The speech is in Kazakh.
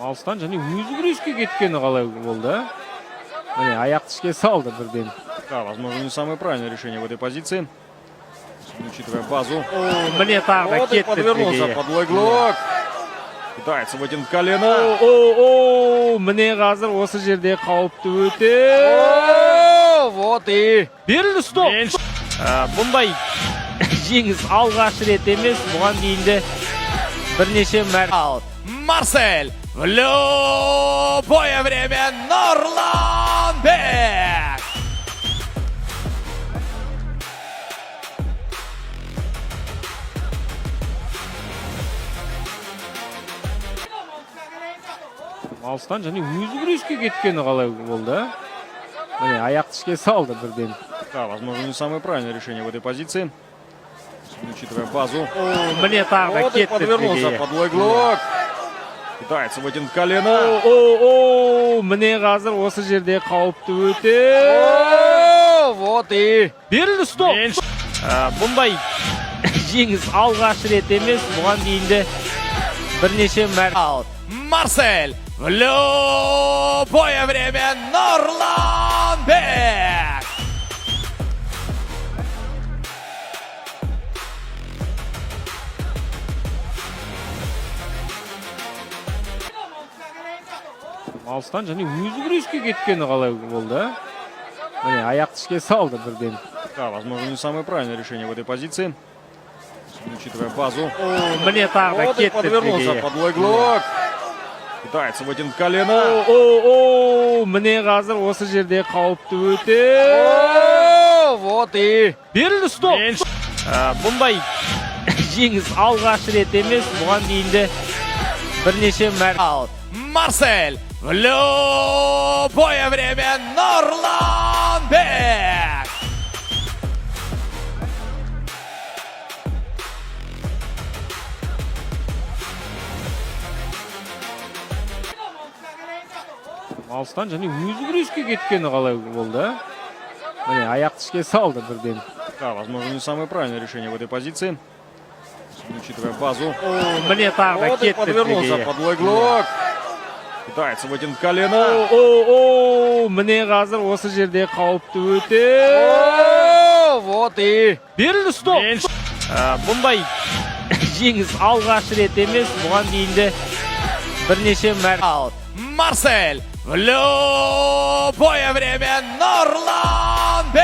Алыстан және өзі күреске кеткені қалай болды, а? Міне, аяқты ішке салды бірден. Да, возможно, не самое правильное решение в этой позиции. Учитывая базу. Міне, тағы да Вот и кетті. подвернулся под лой-глок. Пытается вытянуть колено. Міне қазір осы жерде қауіпті өте. Вот и Берілді, стоп! Бұндай жеңіс алғаш рет емес, бұған дейінді бірнеше мәрте. Марсель. В любое время Нұрланбек. Алыстан және өзі күреске кеткені қалай болды, а? Міне, аяқты ішке салды бірден. Да, возможно, не самое правильное решение в этой позиции. Учитывая базу. Міне, тағы да Вот и кетті. подвернулся под лой-глок. Пытается вытянуть колено. Міне қазір осы жерде қауіпті өте. Вот и Берілді, стоп! Бұндай жеңіс алғаш рет емес, бұған дейінді бірнеше мәрте. Марсель. В любое время Нұрланбек. Алыстан және өзі күреске кеткені қалай болды, а? Міне, аяқты ішке салды бірден. Да, возможно, не самое правильное решение в этой позиции. Учитывая базу. Міне, тағы да Вот и кетті. подвернулся под лой-глок. Пытается вытянуть колено. Міне қазір осы жерде қауіпті өте. Вот и Берілді, стоп! Бұндай жеңіс алғаш рет емес, бұған дейінді бірнеше мәрте. Марсель. В любое время Нұрланбек. Алыстан және өзі күреске кеткені қалай болды, а? Міне, аяқты ішке салды бірден. Да, возможно, не самое правильное решение в этой позиции. Учитывая базу. Міне, тағы да Вот и кетті. подвернулся под лой-глок. Пытается вытянуть колено. Міне қазір осы жерде қауіпті өте. Вот и Берілді, стоп! Бұндай жеңіс алғаш рет емес, бұған дейінді бірнеше мәрте. Марсель. В любое время Нұрланбек.